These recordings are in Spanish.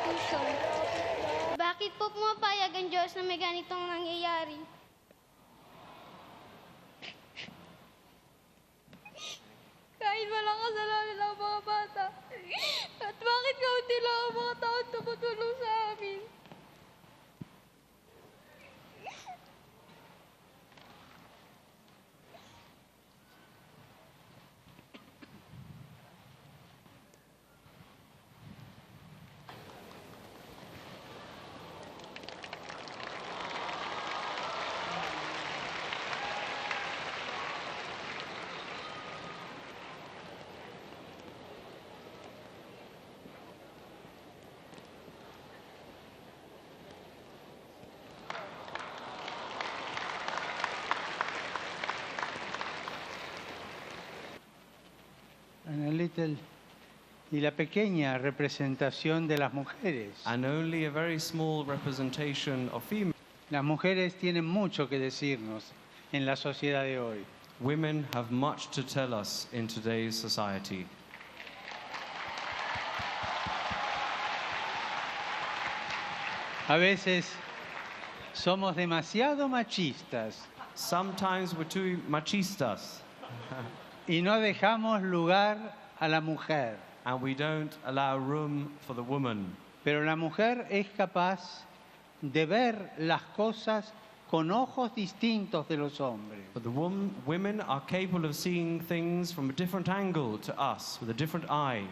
institusyon. Bakit po pumapayag ang Diyos na may ganitong nangyayari? Kahit walang kasalanan ang mga bata. At bakit kaunti lang ang mga tao tumutulong sa amin? Y la pequeña representación de las mujeres. And only a very small representation of female. Las mujeres tienen mucho que decirnos en la sociedad de hoy. Women have much to tell us in today's society. A veces somos demasiado machistas. Sometimes we're too machistas. Y no dejamos lugar a la mujer. And we don't allow room for the woman. Pero la mujer es capaz de ver las cosas con ojos distintos de los hombres. But the women are capable of seeing things from a different angle to us, with a different eye.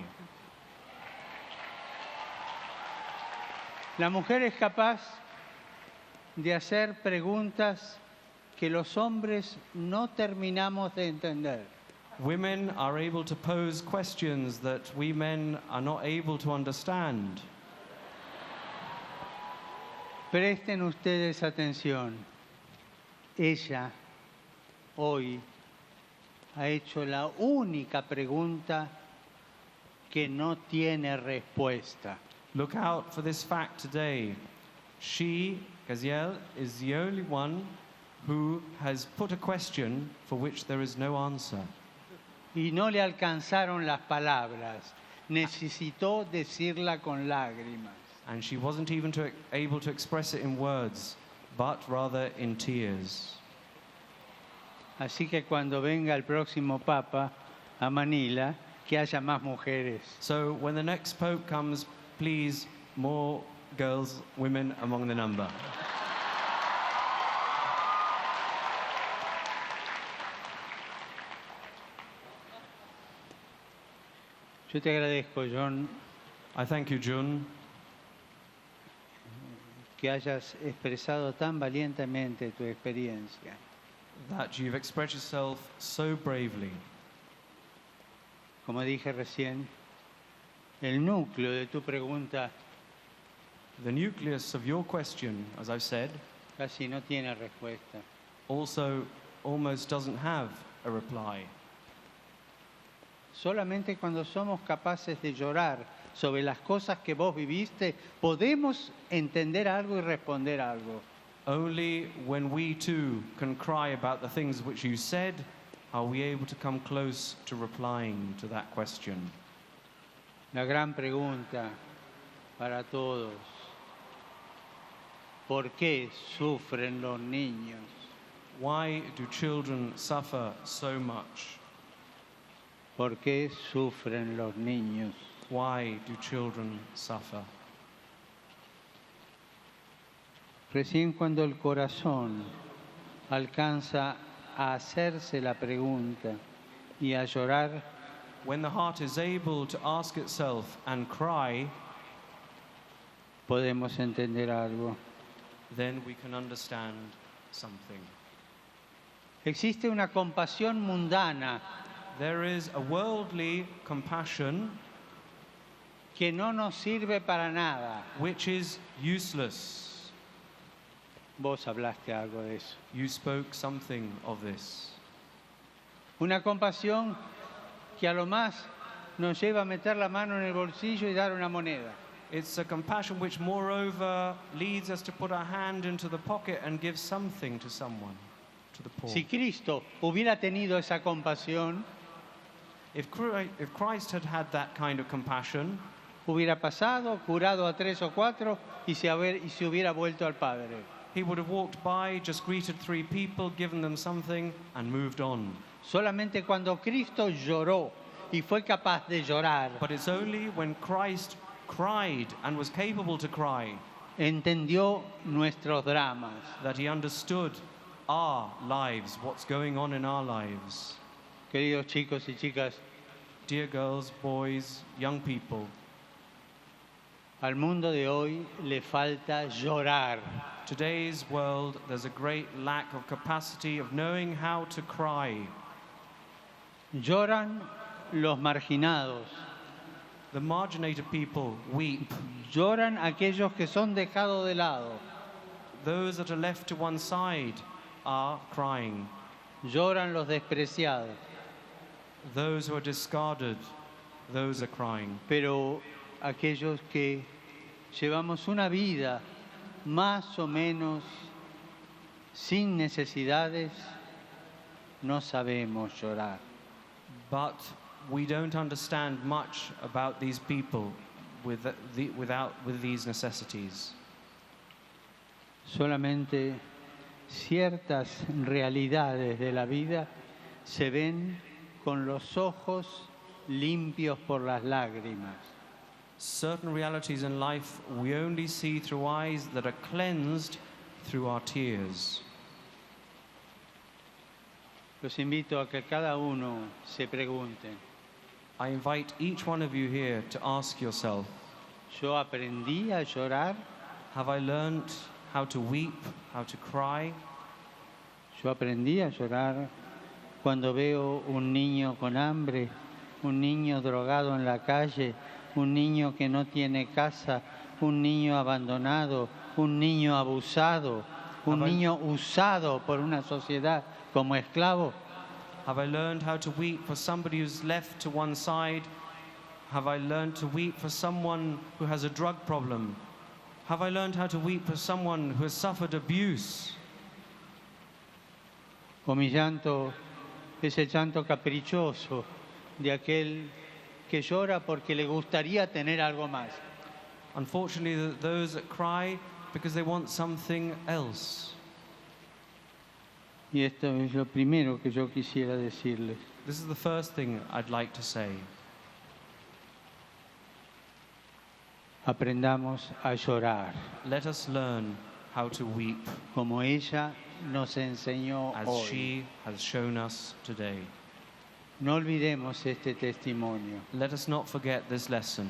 La mujer es capaz de hacer preguntas que los hombres no terminamos de entender. Women are able to pose questions that we men are not able to understand. Presten ustedes atención. Ella hoy ha hecho la única pregunta que no tiene respuesta. Look out for this fact today. She, Gaziel, is the only one who has put a question for which there is no answer. Y no le alcanzaron las palabras. Necesitó decirla con lágrimas. And she wasn't even able to express it in words, but rather in tears. Así que cuando venga el próximo Papa a Manila, que haya más mujeres. So when the next Pope comes, please, more girls, women among the number. Yo te agradezco, John, I thank you, Jun, que hayas expresado tan valientemente tu experiencia. that you've expressed yourself so bravely. Como dije recién, el núcleo de tu pregunta The nucleus of your question, as I've said, casi no tiene respuesta. also almost doesn't have a reply. Solamente cuando somos capaces de llorar sobre las cosas que vos viviste, podemos entender algo y responder algo. Only when we too can cry about the things which you said are we able to come close to replying to that question. La gran pregunta para todos: ¿por qué sufren los niños? Why do children suffer so much? ¿Por qué sufren los niños? Why do children suffer? Recién cuando el corazón alcanza a hacerse la pregunta y a llorar, When the heart is able to ask itself and cry, podemos entender algo. then we can understand something. Existe una compasión mundana There is a worldly compassion que no nos sirve para nada. which is useless. Vos hablaste algo de eso. You spoke something of this. Una compasión que a lo más nos lleva a meter la mano en el bolsillo y dar una moneda. It's a compassion which moreover leads us to put our hand into the pocket and give something to someone, to the poor. Si Cristo hubiera tenido esa compasión, If Christ had had that kind of compassion, hubiera pasado, curado a 3 o 4 y se hubiera vuelto al Padre. He would have walked by, just greeted 3 people, given them something, and moved on. Solamente cuando Cristo lloró y fue capaz de llorar, But it's only when Christ cried and was capable to cry entendió nuestros dramas. that he understood our lives, what's going on in our lives. Queridos chicos y chicas, Dear girls, boys, young people, al mundo de hoy le falta llorar. today's world, there's a great lack of capacity of knowing how to cry. Lloran los marginados, The marginated people weep. lloran aquellos que son dejados de lado, Those that are left to one side are crying. lloran los despreciados, Those who are discarded, those are crying. pero aquellos que llevamos una vida más o menos sin necesidades, no sabemos llorar. But we don't understand much about these people with these necessities. Solamente ciertas realidades de la vida se ven con los ojos limpios por las lágrimas. Certain realities in life we only see through eyes that are cleansed through our tears. Los invito a que cada uno se pregunte, I invite each one of you here to ask yourself, ¿yo aprendí a llorar? have I learned how to weep, how to cry? Yo aprendí a llorar cuando veo un niño con hambre, un niño drogado en la calle, un niño que no tiene casa, un niño abandonado, un niño abusado, un niño usado por una sociedad como esclavo. Have I learned how to weep for somebody who's left to one side? Have I learned to weep for someone who has a drug problem? Have I learned how to weep for someone who has suffered abuse? O mi llanto es el llanto caprichoso de aquel que llora porque le gustaría tener algo más. Unfortunately, those that cry because they want something else. Y esto es lo primero que yo quisiera decirles. This is the first thing I'd like to say. Aprendamos a llorar, Let us learn how to weep como ella nos enseñó as hoy. she has shown us today. No olvidemos este testimonio. Let us not forget this lesson.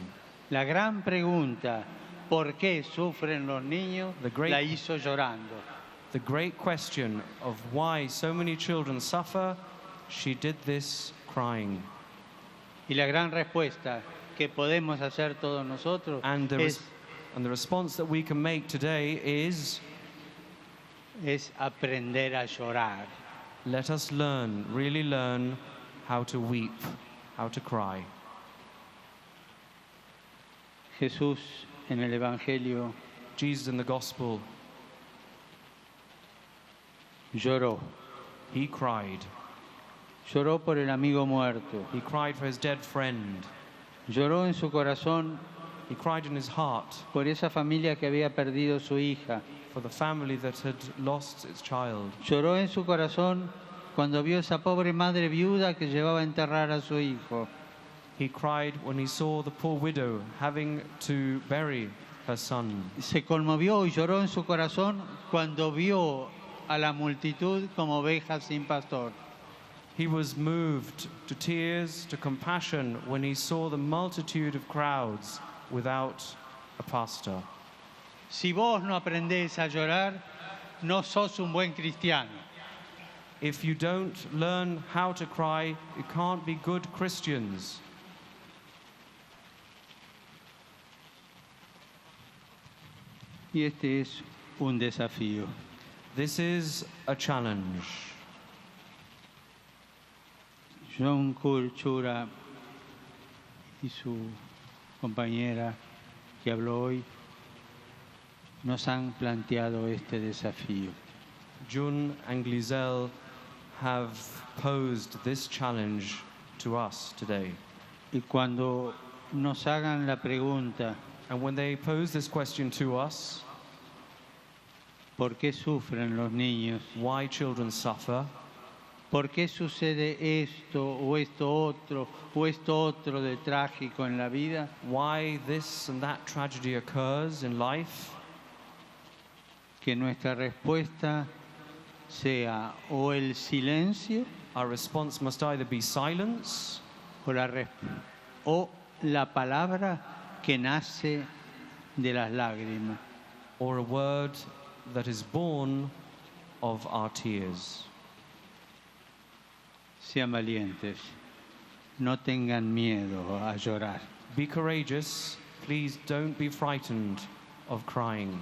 La gran pregunta, ¿por qué sufren los niños?, la hizo llorando. The great question of why so many children suffer, she did this crying. Y la gran respuesta que podemos hacer todos nosotros And the response that we can make today is, es aprender a llorar. let us learn, really learn how to weep, how to cry. Jesús en el Evangelio Jesus in the gospel, lloró. he cried. Lloró por el amigo muerto. He cried for his dead friend. Lloró en su corazón He cried in his heart por esa familia que había perdido su hija. for the family that had lost its child. Lloró en su corazón cuando vio esa pobre madre viuda que llevaba a enterrar a su hijo. He cried when he saw the poor widow having to bury her son. Se conmovió y lloró en su corazón cuando vio a la multitud como ovejas sin pastor. He was moved to tears, to compassion, when he saw the multitude of crowds without a pastor. Si vos no aprendés a llorar, no sos un buen cristiano. If you don't learn how to cry, you can't be good Christians. Y este es un desafío. This is a challenge. John Chura y su compañera que habló hoy nos han planteado este desafío. Jun and Glizel have posed this challenge to us today. Y cuando nos hagan la pregunta, and when they pose this question to us, ¿por qué sufren los niños? why children suffer, ¿Por qué sucede esto o esto otro de trágico en la vida? why this and that tragedy occurs in life, Que nuestra respuesta sea o el silencio our response must either be silence o la palabra que nace de las lágrimas. or a word that is born of our tears. Sean valientes, no tengan miedo a llorar. Be courageous. Please don't be frightened of crying.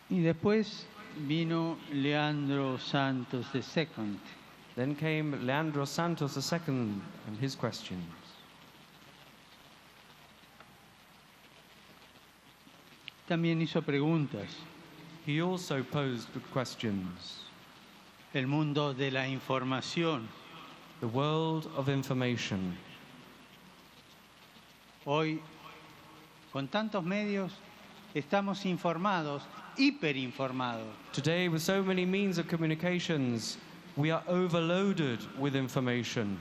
Y después vino Leandro Santos II. Then came Leandro Santos II and his questions. También hizo preguntas. He also posed good questions. El mundo de la información. The world of information. Hoy, con tantos medios, estamos informados, hiperinformados. Today, with so many means of communications, we are overloaded with information.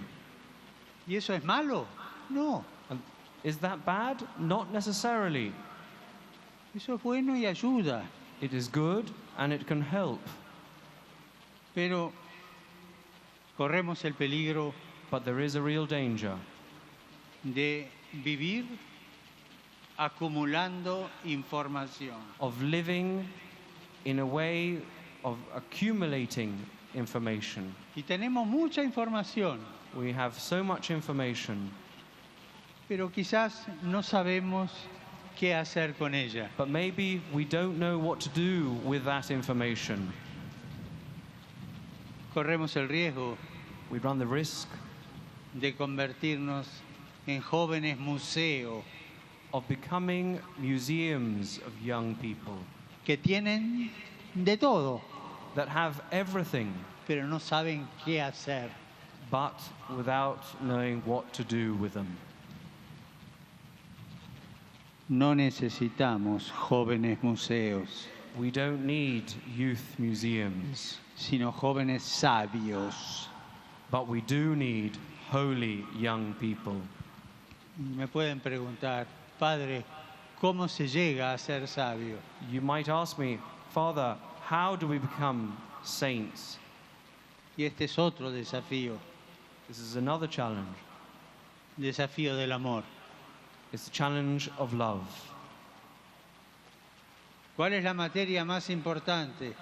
¿Y eso es malo? No. And is that bad? Not necessarily. Eso es bueno y ayuda. It is good and it can help. Pero corremos el peligro But there is a real danger de vivir acumulando información. of living in a way of accumulating information. Y tenemos mucha información, We have so much information, pero quizás no sabemos qué hacer con ella. but maybe we don't know what to do with that information. Corremos el riesgo We run the risk de convertirnos en jóvenes museo of becoming museums of young people que tienen de todo, that have everything, pero no saben qué hacer. but without knowing what to do with them. No necesitamos jóvenes museos, We don't need youth museums, sino jóvenes sabios. but we do need holy young people. Me pueden preguntar, Padre, ¿cómo se llega a ser sabio? You might ask me, Father, how do we become saints? Y este es otro desafío, This is another challenge. desafío del amor. It's the challenge of love. ¿Cuál es la materia más importante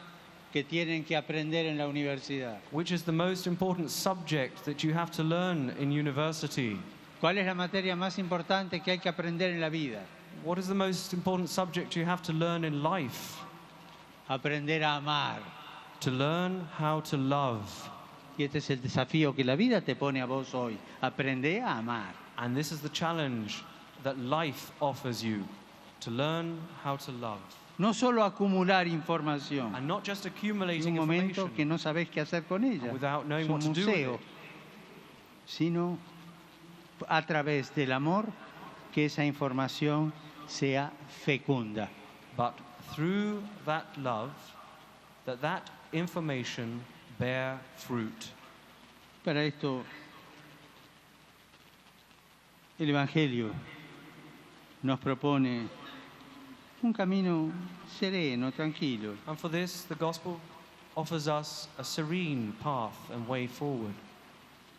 que tienen que aprender en la universidad? Which is the most important subject that you have to learn in university? ¿Cuál es la materia más importante que hay que aprender en la vida? What is the most important subject you have to learn in life? Aprender a amar. To learn how to love. Y este es el desafío que la vida te pone a vos hoy. Aprende a amar. And this is the challenge that life offers you. To learn how to love. No solo acumular información. And not just En accumulating un momento information que no sabés qué hacer con ella. without knowing Es un what to do with museo. it. Sino a través del amor que esa información sea fecunda. But through that love, that information bear fruit. Para esto, el Evangelio nos propone un camino sereno, tranquilo. And for this, the gospel offers us a serene path and way forward.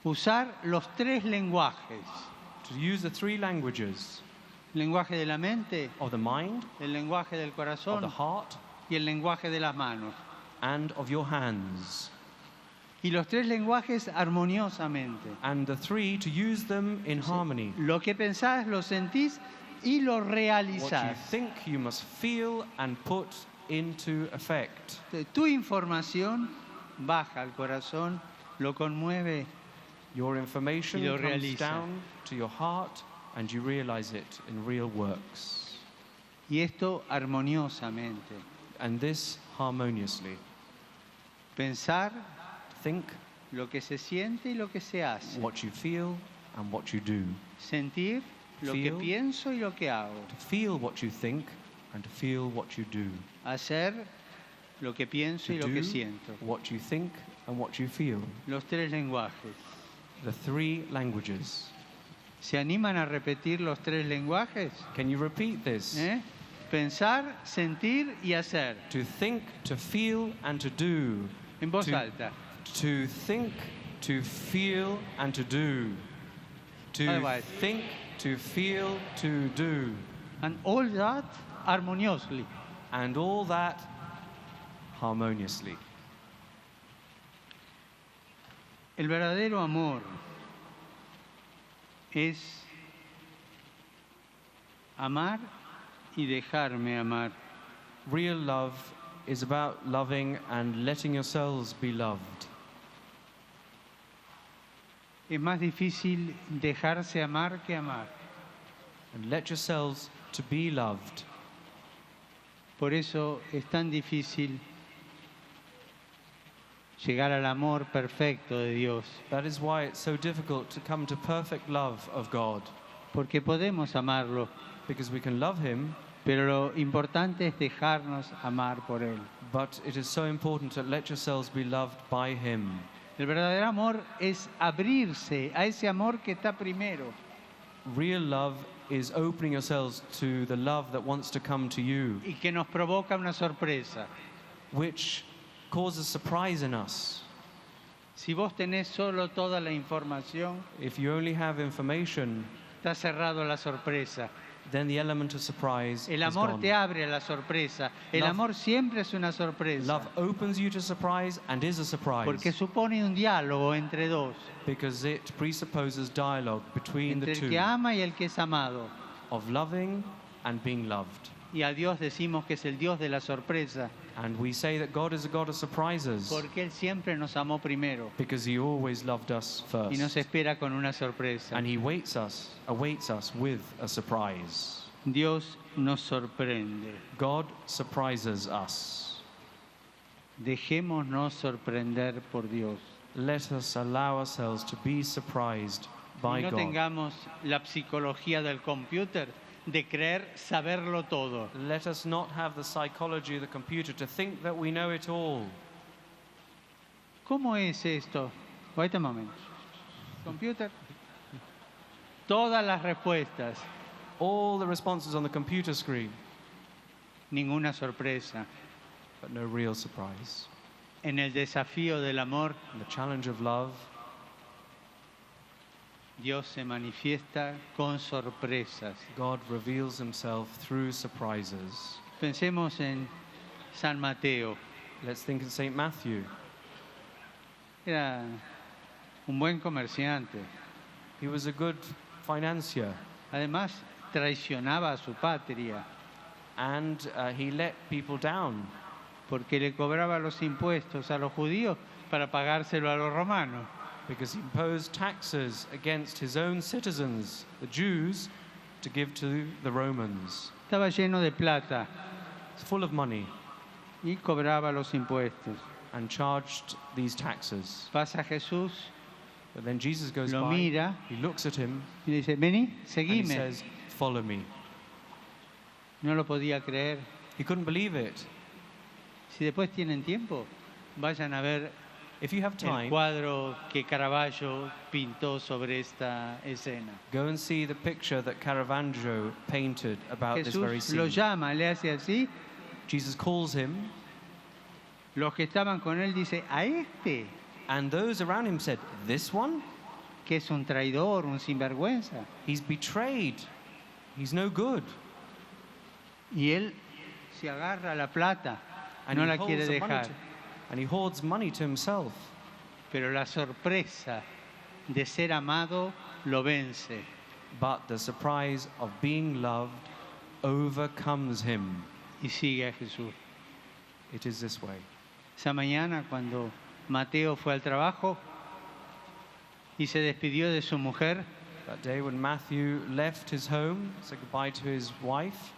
Usar los tres lenguajes. To use the three languages El lenguaje de la mente, of the mind, el lenguaje del of corazón the heart, y el lenguaje de las manos. and of your hands. Y los tres lenguajes armoniosamente. And the three, to use them in harmony. Lo que pensás, lo sentís y lo What you realizás. think you must feel and put into effect. Tu información baja al corazón, lo conmueve Your information Y lo comes realiza. down to your heart and you realize it in real works. y esto armoniosamente. And this harmoniously. Pensar, Think, lo que se siente y lo que se hace. what you feel and what you do. Sentir lo que Feel. pienso y lo que hago. To feel what you think and to feel what you do. Hacer lo que pienso To y lo que do siento. what you think and what you feel. Los tres lenguajes. The three languages. ¿Se animan a repetir los tres lenguajes? Can you repeat this? Pensar, sentir y hacer. To think, to feel and to do. En voz To- alta. To think, to feel and to do. To Otherwise. think, to feel, to do. And all that harmoniously. And all that harmoniously. El verdadero amor es amar y dejarme amar. Real love is about loving and letting yourselves be loved. Es más difícil dejarse amar que amar. And let yourselves to be loved. Por eso es tan difícil llegar al amor perfecto de Dios. That is why it's so difficult to come to perfect love of God. Porque podemos amarlo, Because we can love Him, pero lo importante es dejarnos amar por Él. but it is so important to let yourselves be loved by Him. El verdadero amor es abrirse a ese amor que está primero. Real love is opening yourselves to the love that wants to come to you, Y que nos provoca una sorpresa. which causes surprise in us. Si vos tenés solo toda la información, If you only have information, está cerrado la sorpresa. then the element of surprise El is amor gone. te abre a la sorpresa. El Love- amor siempre es una sorpresa. Love opens you to surprise and is a surprise. Porque supone un diálogo entre dos. Because it presupposes dialogue between Entre the el two, que ama y el que es amado. of loving and being loved. Y a Dios decimos que es el Dios de la sorpresa. And we say that God is a God of surprises Porque Él siempre nos amó primero. because He always loved us Y nos first. espera con una sorpresa. And He awaits us with a surprise. Dios nos sorprende. God surprises us. Dejémonos sorprender por Dios. Let us allow ourselves to be surprised by Y no God. tengamos la psicología del computer de creer saberlo todo. Let us not have the psychology of the computer to think that we know it all. ¿Cómo es esto? Wait a moment. Computer. Todas las respuestas. All the responses on the computer screen, Ninguna sorpresa. but no real surprise. En el desafío del amor, And the challenge of love, Dios se manifiesta con sorpresas. God reveals Himself through surprises. Pensemos en San Mateo. Let's think of St. Matthew. Era un buen comerciante. He was a good financier, Además, traicionaba a su patria and he let people down porque le cobraba los impuestos a los judíos para pagárselo a los romanos. because he imposed taxes against his own citizens, the Jews, to give to the Romans. Estaba lleno de plata It's full of money y cobraba los impuestos. and charged these taxes. Pasa Jesús But then Jesus goes Lo by, mira. he looks at him, y le dice, vení, and he seguime. says, "Follow me." No lo podía creer. He couldn't believe it. Si después tienen tiempo, vayan a ver If you have el time, cuadro que Caravaggio pintó sobre esta escena. go and see the picture that Caravaggio painted about this very Jesús lo scene. llama, le hace así. Jesus calls him, Los que estaban con él dice, a este, and those around him said, "This one? que es un traidor, un sinvergüenza. He's betrayed. He's no good." Y él se agarra a la plata, And no he la holds quiere the money dejar. and he hoards money to himself. Pero la sorpresa de ser amado lo vence. But the surprise of being loved overcomes him. Y sigue a Jesús. It is this way. Esa mañana cuando Mateo fue al trabajo y se despidió de su mujer, That day when Matthew left his home, said goodbye to his wife,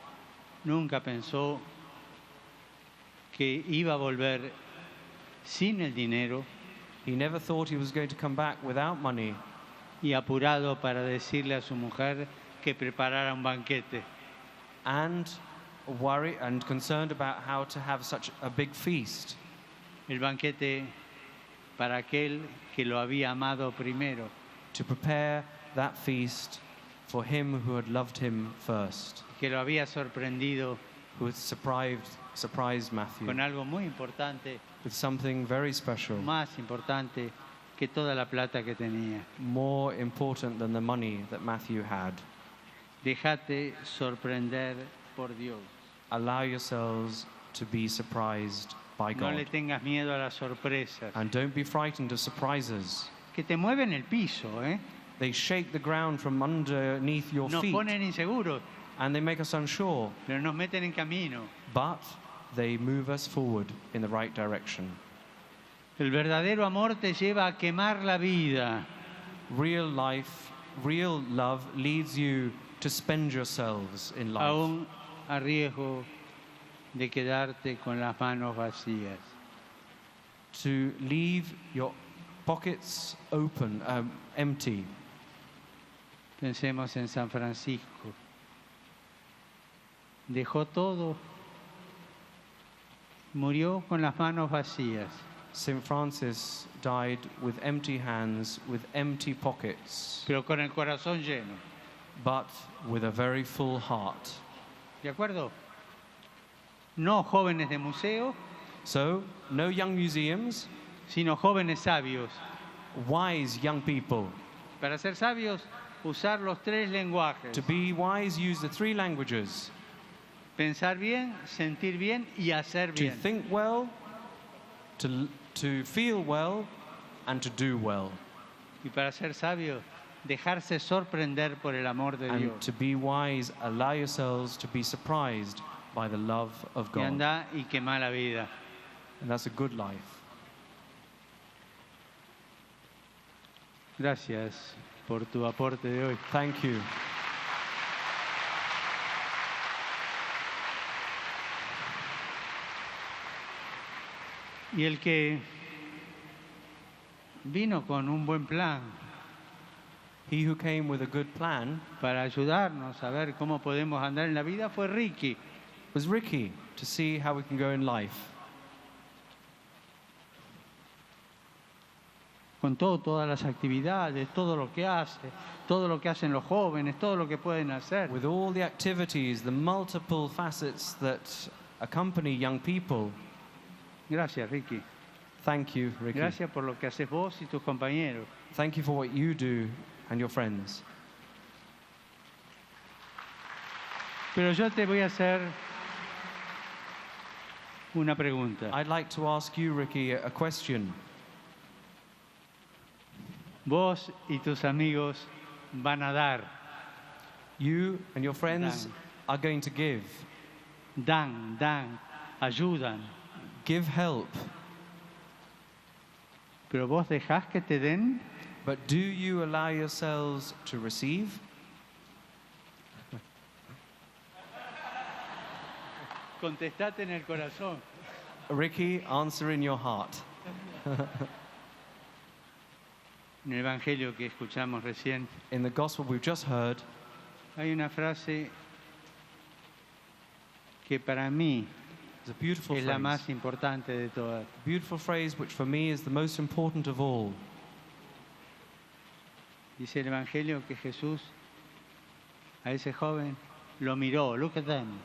nunca pensó que iba a volver sin el dinero He never thought he was going to come back without money, y apurado para decirle a su mujer que preparara un banquete. and worried and concerned about how to have such a big feast. El banquete para aquel que lo había amado primero. To prepare that feast for him who had loved him first, Que lo había sorprendido who had surprised Matthew con algo muy importante, with something very special, más importante que toda la plata que tenía. more important than the money that Matthew had. Déjate sorprender por Dios. Allow yourselves to be surprised by No le God. tengas miedo a las sorpresas. And don't be frightened of surprises. Que te mueven el piso, ¿eh? They shake the ground from underneath your Nos feet, ponen inseguros, and they make us unsure, pero nos meten en camino. but they move us forward in the right direction. El verdadero amor te lleva a quemar la vida. Real life, real love leads you to spend yourselves in life, Aún a riesgo de quedarte con las manos vacías. to leave your pockets open, empty. Pensemos en San Francisco. Dejó todo, murió con las manos vacías. St. Francis died with empty hands, with empty pockets, Pero con el corazón lleno. but with a very full heart. ¿De acuerdo? No jóvenes de museo, So, no young museums, sino jóvenes sabios. wise young people. Para ser sabios, usar los tres lenguajes. To be wise, use the three languages. Pensar bien, sentir bien y hacer To bien. think well, to feel well, and to do well. Y para ser sabios, dejarse sorprender por el amor de And Dios. to be wise, allow yourselves to be surprised by the love of Y God. anda y quema la vida. And that's a good life. Gracias por tu aporte de hoy. Thank you. Y el que vino con un buen plan He who came with a good plan para ayudarnos a ver cómo podemos andar en la vida fue Ricky. was Ricky, to see how we can go in life. Con todas las actividades, todo lo que hace, todo lo que hacen los jóvenes, todo lo que pueden hacer. With all the activities, the multiple facets that accompany young people. Gracias, Ricky. Thank you, Ricky. Gracias por lo que haces vos y tus compañeros. Thank you for what you do and your friends. Pero yo te voy a hacer una pregunta. I'd like to ask you, Ricky, a question. Vos y tus amigos van a dar, You and your friends Dan. are going to give. dan, ayudan. Give help. Pero vos dejás que te den. But do you allow yourselves to receive? Contestate en el corazón. Ricky, answer in your heart. En el Evangelio que escuchamos recién, In the gospel we've just heard, hay una frase que para mí there's a beautiful es la phrase. más importante de todas. Beautiful phrase which for me is the most important of all. Dice el Evangelio que Jesús a ese joven lo miró. Look at them.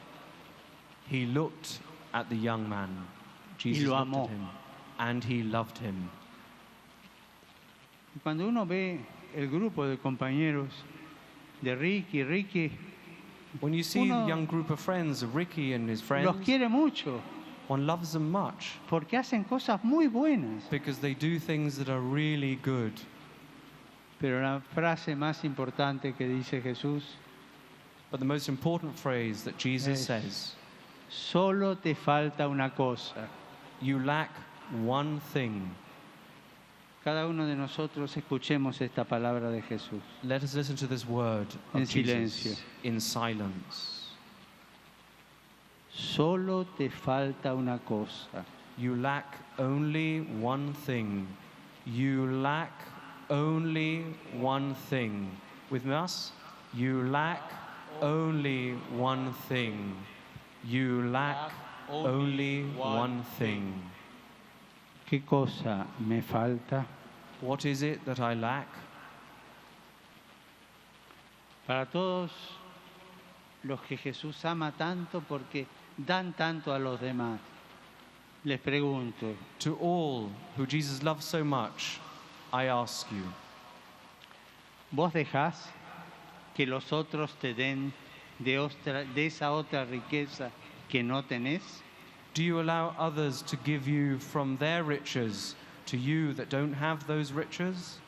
He looked at the young man. Jesus lo looked amó. at him, and he loved him. Y cuando uno ve el grupo de compañeros de Ricky, When you see Uno the young group of friends of Ricky and his los friends, quiere mucho one loves them much porque hacen cosas muy buenas. because they do things that are really good. Pero la frase más importante que dice Jesús, But the most important phrase that Jesus Es- says, solo te falta una cosa. you lack one thing. Cada uno de nosotros escuchemos esta palabra de Jesús. Let us listen to this word of En Jesus silencio. in silence. Solo te falta una cosa. You lack only one thing. You lack only one thing. With us, you lack only one thing. You lack only one thing. ¿Qué cosa me falta? What is it that I lack? Para todos los que Jesús ama tanto porque dan tanto a los demás, les pregunto, To all who Jesus loves so much, I ask you, ¿vos dejás que los otros te den de esa otra riqueza que no tenés? do you allow others to give you from their riches to you that don't have those riches?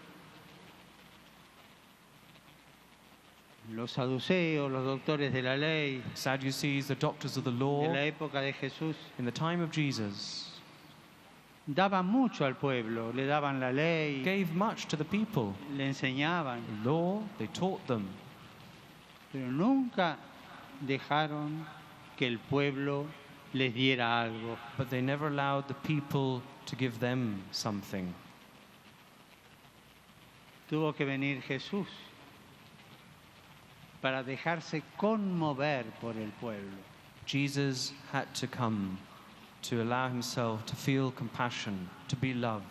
Los saduceos, los doctores de la ley, Sadducees, the doctors of the de law, la época de Jesús, in the time of Jesus, daban mucho al pueblo, le daban la ley, gave much to the people. le enseñaban, The law, they taught them, pero nunca dejaron que el pueblo les diera algo. but they never allowed the people to give them something. Tuvo que venir Jesús para dejarse conmover por el pueblo. Jesus had to come to allow himself to feel compassion, to be loved.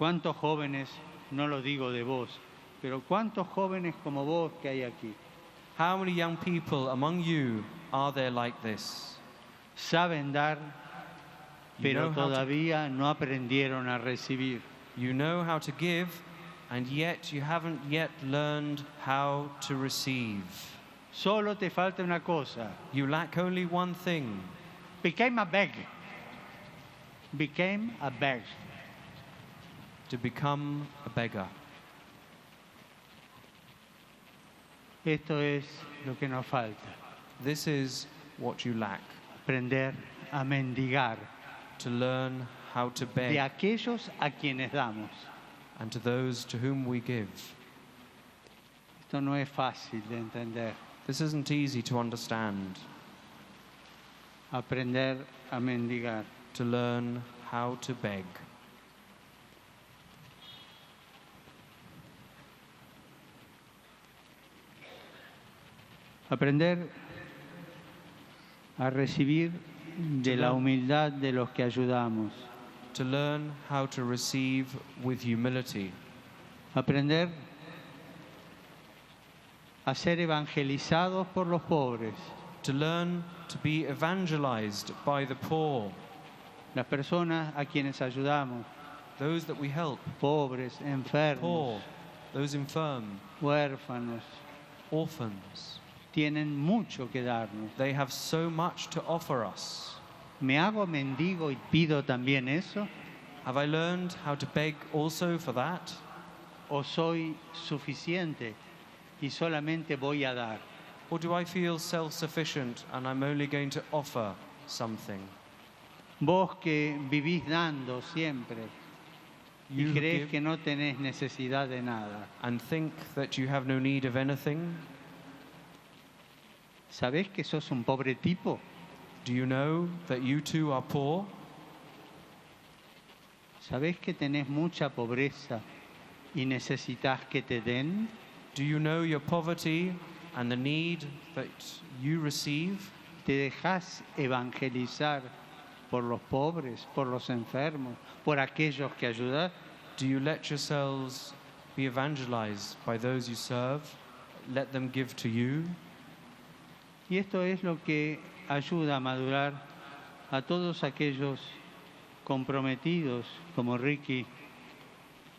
¿Cuántos jóvenes, no lo digo de vos, pero cuántos jóvenes como vos que hay aquí, How many young people among you are there like this? saben dar, You pero know how to- todavía no aprendieron a recibir? You know how to give, and yet you haven't yet learned how to receive. Solo te falta una cosa. You lack only one thing. Became a beg. Became a beg. To become a beggar. Esto es lo que nos falta. This is what you lack. Aprender a mendigar To learn how to de beg, aquellos a quienes damos. and to those to whom we give. Esto no es fácil de entender. This isn't easy to understand. Aprender a mendigar. To learn how to beg. Aprender a recibir de la humildad de los que ayudamos. To learn how to receive with humility. Aprender a ser evangelizados por los pobres. To learn to be evangelized by the poor, Las personas a quienes ayudamos. those that we help, Pobres, enfermos, poor, those infirm, huérfanos. orphans. Tienen mucho que darnos. They have so much to offer us. ¿Me hago mendigo y pido también eso? Have I learned how to beg also for that? ¿O soy suficiente y solamente voy a dar? Or do I feel self-sufficient and I'm only going to offer something? Vos que vivís dando siempre y You crees give que no tenés necesidad de nada. and think that you have no need of anything. ¿Sabés que sos un pobre tipo? Do you know that you too are poor? ¿Sabés que tenés mucha pobreza y necesitas que te den? Do you know your poverty and the need that you receive? ¿Te dejás evangelizar por los pobres, por los enfermos, por aquellos que ayudás? Do you let yourselves be evangelized by those you serve? Let them give to you? Y esto es lo que ayuda a madurar a todos aquellos comprometidos como Ricky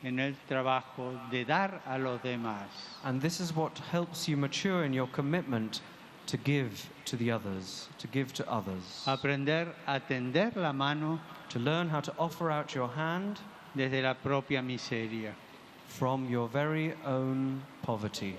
en el trabajo de dar a los demás. And this is what helps you mature in your commitment to give to the others, to give to others. Aprender a tender la mano To learn how to offer out your hand desde la propia miseria. from your very own poverty.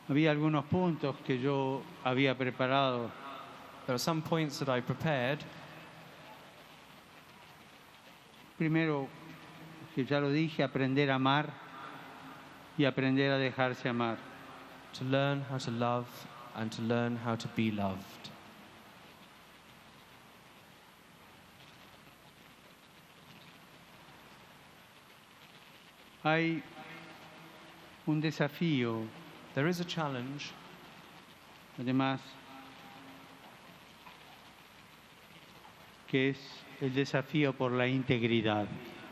Había algunos puntos que yo había preparado. There are some points that I prepared. Primero, que ya lo dije, aprender a amar y aprender a dejarse amar. To learn how to love and to learn how to be loved. Hay un desafío, There is a challenge, además, que es el desafío por la integridad.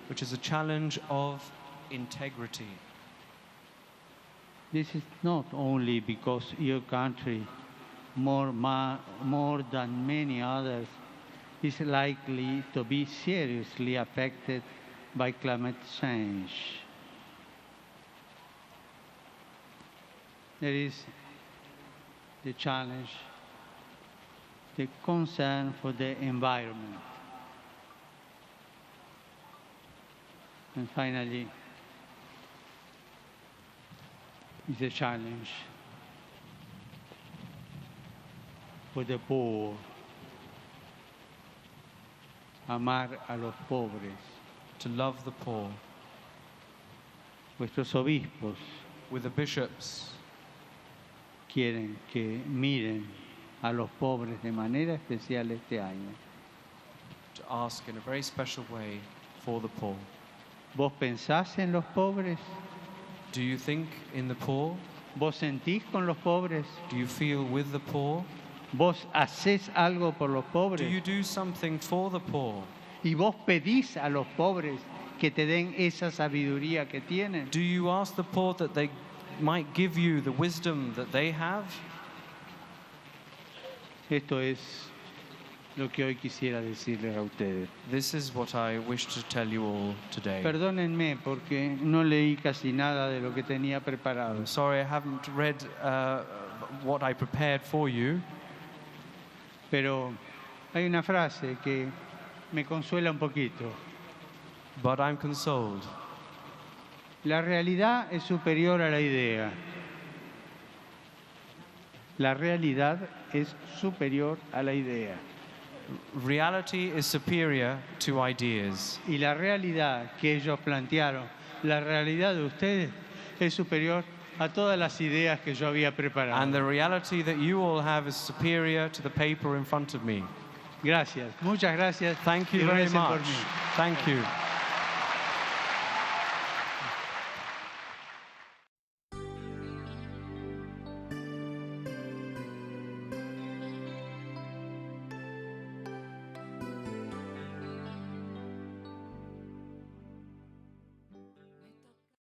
which is a challenge of integrity. This is not only because your country, more than many others, is likely to be seriously affected by climate change. There is the challenge, the concern for the environment. And finally, is a challenge for the poor. Amar a los pobres. To love the poor. Vuestros obispos With the bishops, quieren que miren a los pobres de manera especial este año. to ask in a very special way for the poor. ¿Vos pensás en los pobres? Do you think in the poor? ¿Vos sentís con los pobres? Do you feel with the poor? ¿Vos hacés algo por los Do you pobres? do something for the poor? ¿Y vos pedís a los pobres que te den esa sabiduría que tienen? Do you ask the poor that they might give you the wisdom that they have? Esto es lo que hoy quisiera decirles a ustedes. This is what I wish to tell you all today. Perdónenme porque no leí casi nada de lo que tenía preparado. I'm sorry I haven't read what I prepared for you, Pero hay una frase que me consuela un poquito. but I'm consoled. La realidad es superior a la idea. La realidad es superior a la idea. Reality is superior to ideas. Y la realidad que ellos plantearon, la realidad de ustedes, es superior a todas las ideas que yo había And preparado. the reality that you all have is superior to the paper in front of me. Gracias, muchas gracias. Thank you y very recen por much. mí. Thank you.